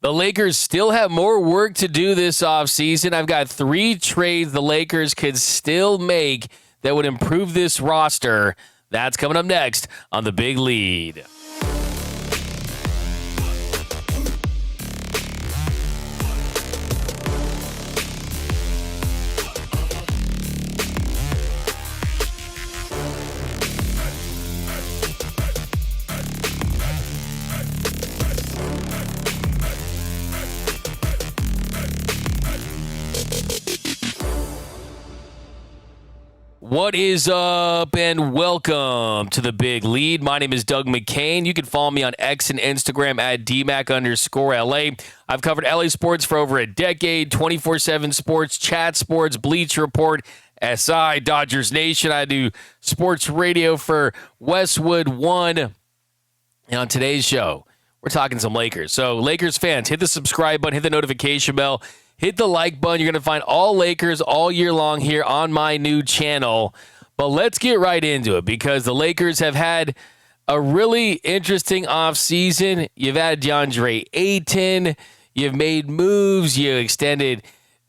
The Lakers still have more work to do this offseason. I've got 3 trades the Lakers could still make that would improve this roster. That's coming up next on The Big Lead. What is up, and welcome to The Big Lead. My name is Doug McKain. You can follow me on X and Instagram at DMac_LA. I've covered LA sports for over a decade, 24/7 sports, chat sports, Bleacher Report, SI, Dodgers Nation. I do sports radio for Westwood One. And on today's show, we're talking some Lakers. So, Lakers fans, hit the subscribe button, hit the notification bell. Hit the like button. You're going to find all Lakers all year long here on my new channel. But let's get right into it because the Lakers have had a really interesting offseason. You've added DeAndre Ayton. You've made moves. You extended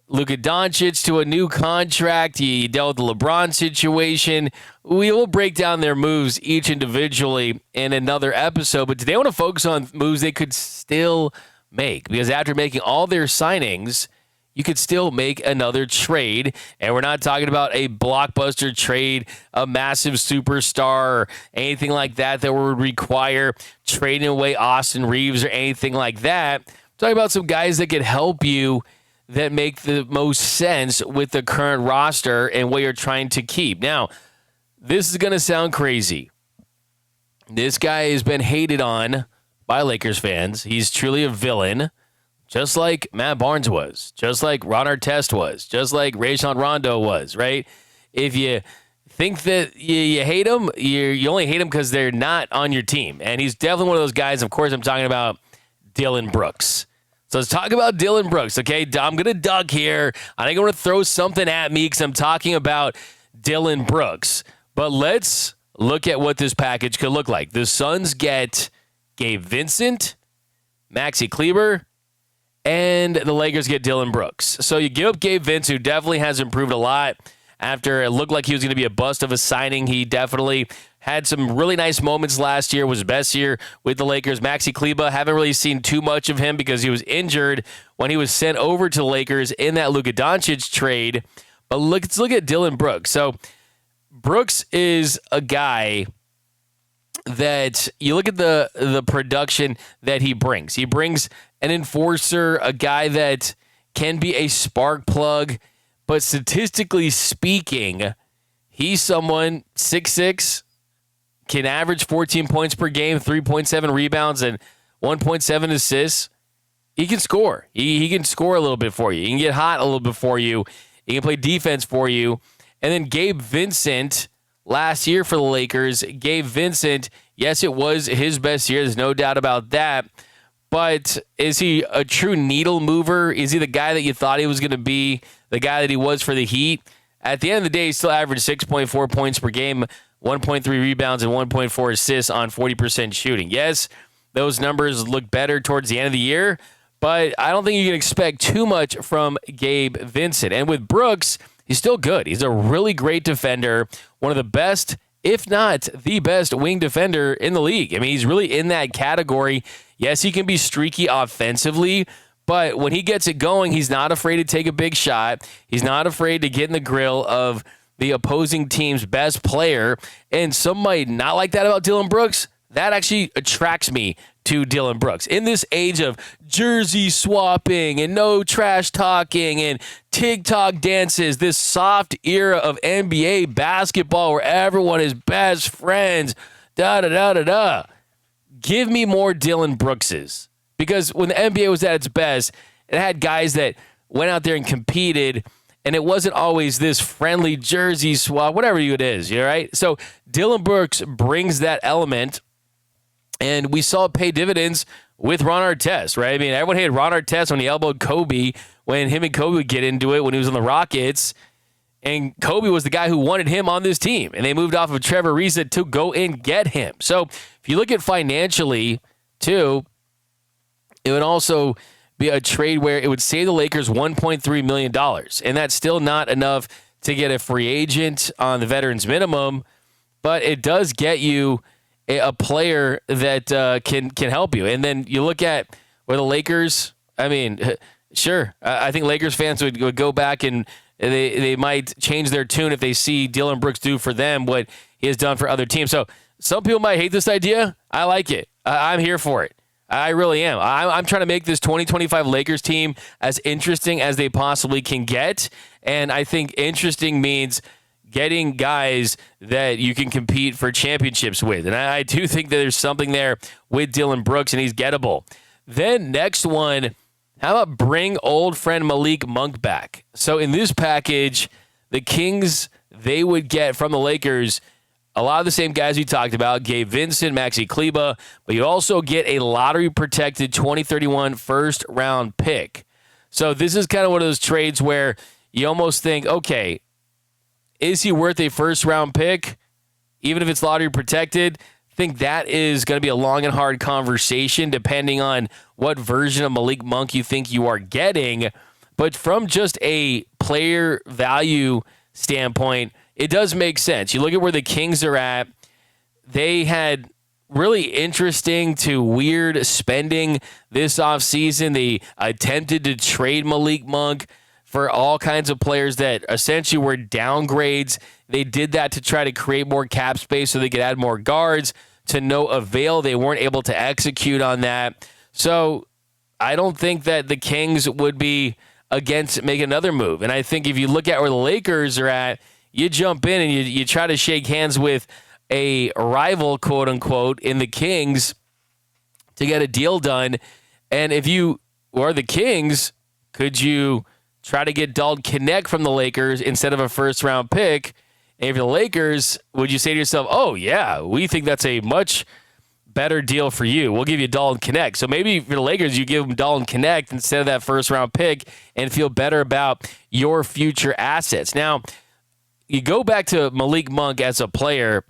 Luka Doncic to a new contract. You dealt with the LeBron situation. We will break down their moves each individually in another episode. But today I want to focus on moves they could still make because after making all their signings, you could still make another trade, and we're not talking about a blockbuster trade, a massive superstar, or anything like that would require trading away Austin Reeves or anything like that. I'm talking about some guys that could help you that make the most sense with the current roster and what you're trying to keep. Now, this is going to sound crazy. This guy has been hated on by Lakers fans. He's truly a villain. Just like Matt Barnes was, just like Ron Artest was, just like Rajon Rondo was, right? If you think that you hate him, you only hate him because they're not on your team. And he's definitely one of those guys. Of course, I'm talking about Dillon Brooks. So let's talk about Dillon Brooks, okay? I'm going to duck here. I think I'm going to throw something at me because I'm talking about Dillon Brooks. But let's look at what this package could look like. The Suns get Gabe Vincent, Maxi Kleber, and the Lakers get Dillon Brooks. So you give up Gabe Vince, who definitely has improved a lot after it looked like he was going to be a bust of a signing. He definitely had some really nice moments last year, was his best year with the Lakers. Maxi Kleber, haven't really seen too much of him because he was injured when he was sent over to the Lakers in that Luka Doncic trade. But let's look at Dillon Brooks. So Brooks is a guy that you look at the production that he brings. He brings an enforcer, a guy that can be a spark plug, but statistically speaking, he's someone 6'6", can average 14 points per game, 3.7 rebounds, and 1.7 assists. He can score. He can score a little bit for you. He can get hot a little bit for you. He can play defense for you. And then Gabe Vincent, last year for the Lakers, Gabe Vincent, yes, it was his best year. There's no doubt about that. But is he a true needle mover? Is he the guy that you thought he was going to be, the guy that he was for the Heat? At the end of the day, he still averaged 6.4 points per game, 1.3 rebounds, and 1.4 assists on 40% shooting. Yes, those numbers look better towards the end of the year, but I don't think you can expect too much from Gabe Vincent. And with Brooks, he's still good. He's a really great defender, one of the best, if not the best wing defender in the league. I mean, he's really in that category. Yes, he can be streaky offensively, but when he gets it going, he's not afraid to take a big shot. He's not afraid to get in the grill of the opposing team's best player. And some might not like that about Dillon Brooks. That actually attracts me to Dillon Brooks. In this age of jersey swapping and no trash talking and TikTok dances, this soft era of NBA basketball where everyone is best friends, da-da-da-da-da. Give me more Dillon Brookses. Because when the NBA was at its best, it had guys that went out there and competed, and it wasn't always this friendly jersey swap, whatever it is, you right? So Dillon Brooks brings that element, and we saw it pay dividends with Ron Artest, right? I mean, everyone hated Ron Artest when he elbowed Kobe, when him and Kobe would get into it when he was on the Rockets, and Kobe was the guy who wanted him on this team, and they moved off of Trevor Ariza to go and get him. So if you look at financially, too, it would also be a trade where it would save the Lakers $1.3 million. And that's still not enough to get a free agent on the veterans minimum, but it does get you a player that can help you. And then you look at where the Lakers, I mean, sure, I think Lakers fans would go back and they might change their tune if they see Dillon Brooks do for them what he has done for other teams. So some people might hate this idea. I like it. I'm here for it. I really am. I'm trying to make this 2025 Lakers team as interesting as they possibly can get. And I think interesting means getting guys that you can compete for championships with. And I do think that there's something there with Dillon Brooks, and he's gettable. Then next one, how about bring old friend Malik Monk back? So in this package, the Kings, they would get from the Lakers a lot of the same guys we talked about, Gabe Vincent, Maxi Kleber, but you also get a lottery-protected 2031 first-round pick. So this is kind of one of those trades where you almost think, okay, is he worth a first-round pick, even if it's lottery-protected? I think that is going to be a long and hard conversation depending on what version of Malik Monk you think you are getting. But from just a player value standpoint, it does make sense. You look at where the Kings are at. They had really interesting to weird spending this offseason. They attempted to trade Malik Monk for all kinds of players that essentially were downgrades. They did that to try to create more cap space so they could add more guards. To no avail. They weren't able to execute on that. So I don't think that the Kings would be against making another move. And I think if you look at where the Lakers are at, you jump in and you try to shake hands with a rival, quote unquote, in the Kings to get a deal done. And if you were the Kings, could you try to get Dalton Knecht from the Lakers instead of a first-round pick? And if you're the Lakers, would you say to yourself, oh, yeah, we think that's a much better deal for you. We'll give you Dalton Knecht. So maybe for the Lakers, you give them Dalton Knecht instead of that first-round pick and feel better about your future assets. Now, you go back to Malik Monk as a player.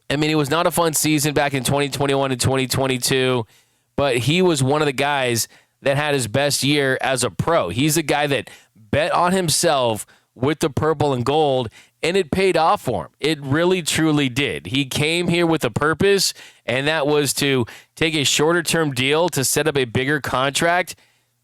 I mean, it was not a fun season back in 2021 and 2022, but he was one of the guys that had his best year as a pro. He's a guy that bet on himself with the purple and gold, and it paid off for him. It really, truly did. He came here with a purpose, and that was to take a shorter-term deal to set up a bigger contract.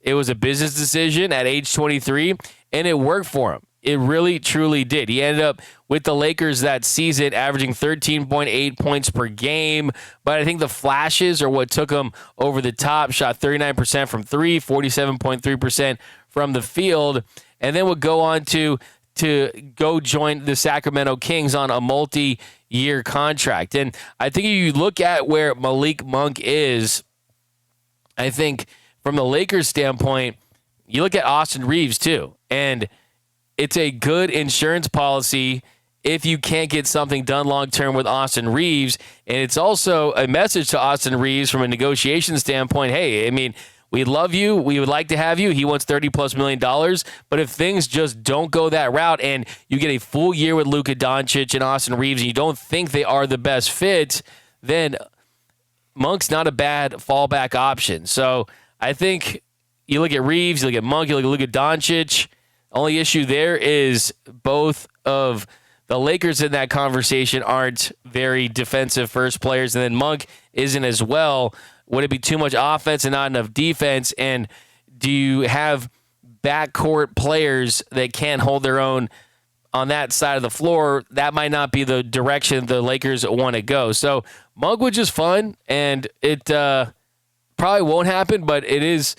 It was a business decision at age 23, and it worked for him. It really, truly did. He ended up with the Lakers that season averaging 13.8 points per game, but I think the flashes are what took him over the top. Shot 39% from three, 47.3% from the field, and then would go on to go join the Sacramento Kings on a multi-year contract. And I think if you look at where Malik Monk is, I think from the Lakers standpoint, you look at Austin Reeves too, and it's a good insurance policy if you can't get something done long-term with Austin Reeves. And it's also a message to Austin Reeves from a negotiation standpoint. Hey, I mean, we love you. We would like to have you. He wants $30+ million. But if things just don't go that route and you get a full year with Luka Doncic and Austin Reeves and you don't think they are the best fit, then Monk's not a bad fallback option. So I think you look at Reeves, you look at Monk, you look at Luka Doncic. Only issue there is both of the Lakers in that conversation aren't very defensive first players, and then Monk isn't as well. Would it be too much offense and not enough defense? And do you have backcourt players that can't hold their own on that side of the floor? That might not be the direction the Lakers want to go. So Monk was just fun, and it probably won't happen, but it is.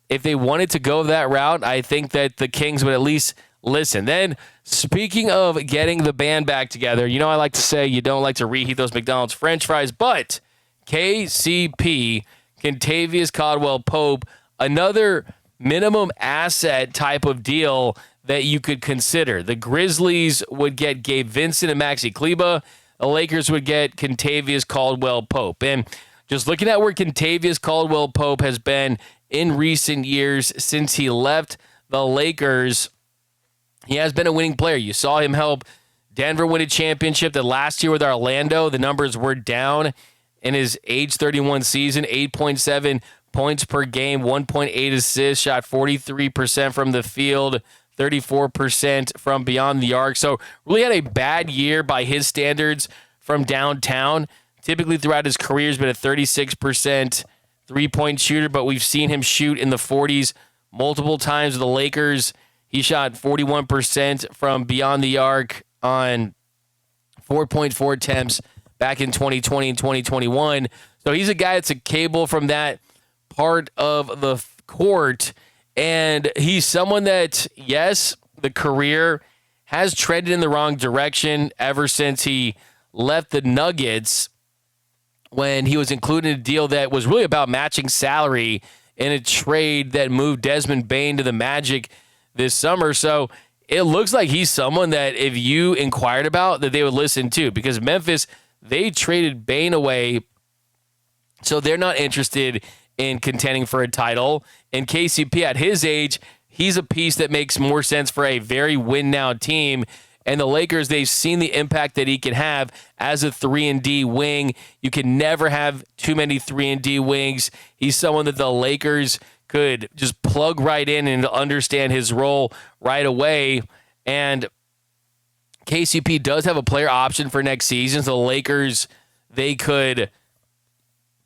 If they wanted to go that route, I think that the Kings would at least listen. Then, speaking of getting the band back together, you know I like to say you don't like to reheat those McDonald's French fries, but KCP, Kentavious Caldwell-Pope, another minimum asset type of deal that you could consider. The Grizzlies would get Gabe Vincent and Maxi Kleber. The Lakers would get Kentavious Caldwell-Pope. And just looking at where Kentavious Caldwell-Pope has been in recent years since he left the Lakers, he has been a winning player. You saw him help Denver win a championship. The last year with Orlando, the numbers were down. in his age 31 season, 8.7 points per game, 1.8 assists, shot 43% from the field, 34% from beyond the arc. So really had a bad year by his standards from downtown. Typically throughout his career, he's been a 36% three-point shooter, but we've seen him shoot in the 40s multiple times with the Lakers. He shot 41% from beyond the arc on 4.4 attempts back in 2020 and 2021. So he's a guy that's capable from that part of the court. And he's someone that, yes, the career has trended in the wrong direction ever since he left the Nuggets when he was included in a deal that was really about matching salary in a trade that moved Desmond Bane to the Magic this summer. So it looks like he's someone that if you inquired about, that they would listen to, because Memphis, they traded Bane away, so they're not interested in contending for a title. And KCP at his age, he's a piece that makes more sense for a very win-now team. And the Lakers, they've seen the impact that he can have as a 3-and-D wing. You can never have too many 3-and-D wings. He's someone that the Lakers could just plug right in and understand his role right away. And KCP does have a player option for next season. So the Lakers, they could,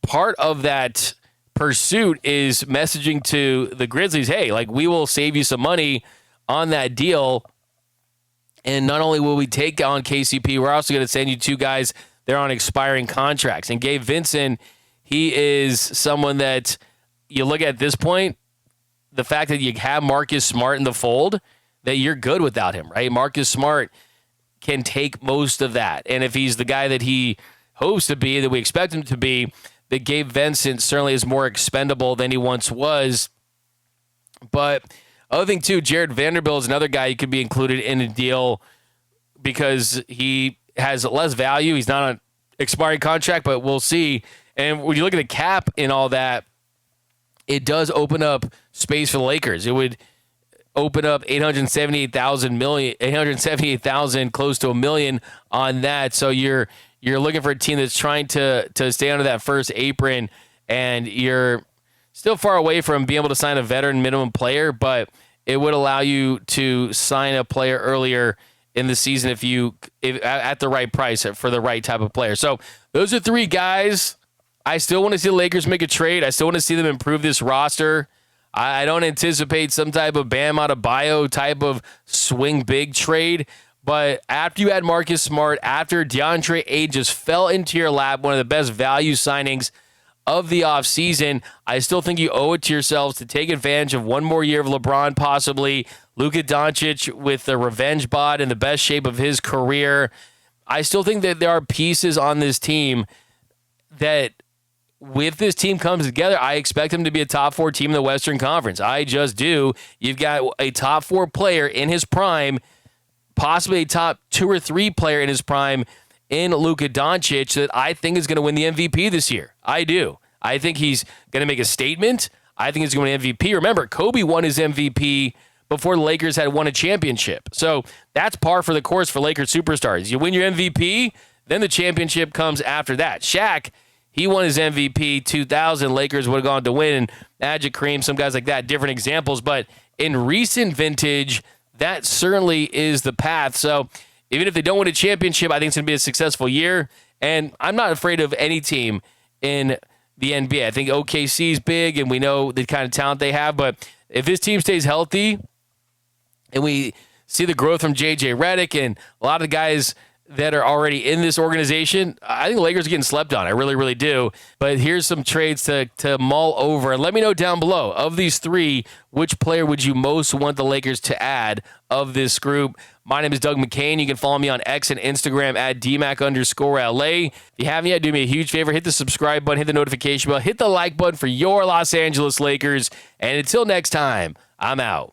part of that pursuit is messaging to the Grizzlies, hey, like, we will save you some money on that deal. And not only will we take on KCP, we're also going to send you two guys that are on expiring contracts. And Gabe Vincent, he is someone that you look at this point, the fact that you have Marcus Smart in the fold, that you're good without him, right? Marcus Smart can take most of that. And if he's the guy that he hopes to be, that we expect him to be, that Gabe Vincent certainly is more expendable than he once was. But other thing, too, Jared Vanderbilt is another guy who could be included in a deal because he has less value. He's not on an expiring contract, but we'll see. And when you look at the cap and all that, it does open up space for the Lakers. It would open up $878,000, close to $1 million on that. So you're looking for a team that's trying to stay under that first apron, and you're still far away from being able to sign a veteran minimum player, but it would allow you to sign a player earlier in the season if at the right price for the right type of player. So those are three guys. I still want to see the Lakers make a trade. I still want to see them improve this roster. I don't anticipate some type of Bam Adebayo type of swing big trade, but after you had Marcus Smart, after DeAndre Ayton just fell into your lap, one of the best value signings of the offseason, I still think you owe it to yourselves to take advantage of one more year of LeBron, possibly Luka Doncic with the revenge bod in the best shape of his career. I still think that there are pieces on this team that, if this team comes together, I expect them to be a top 4 team in the Western Conference. I just do. You've got a top 4 player in his prime, possibly a top 2 or 3 player in his prime in Luka Doncic that I think is going to win the MVP this year. I do. I think he's going to make a statement. I think he's going to win MVP. Remember, Kobe won his MVP before the Lakers had won a championship. So that's par for the course for Lakers superstars. You win your MVP, then the championship comes after that. Shaq, he won his MVP 2000. Lakers would have gone to win. And Magic, Kareem, some guys like that, different examples. But in recent vintage, that certainly is the path. So even if they don't win a championship, I think it's going to be a successful year. And I'm not afraid of any team in the NBA. I think OKC is big, and we know the kind of talent they have. But if this team stays healthy and we see the growth from J.J. Redick and a lot of the guys that are already in this organization, I think the Lakers are getting slept on. I really, really do. But here's some trades to mull over. And let me know down below, of these three, which player would you most want the Lakers to add of this group? My name is Doug McKain. You can follow me on X and Instagram at DMAC_LA. If you haven't yet, do me a huge favor. Hit the subscribe button, hit the notification bell, hit the like button for your Los Angeles Lakers. And until next time, I'm out.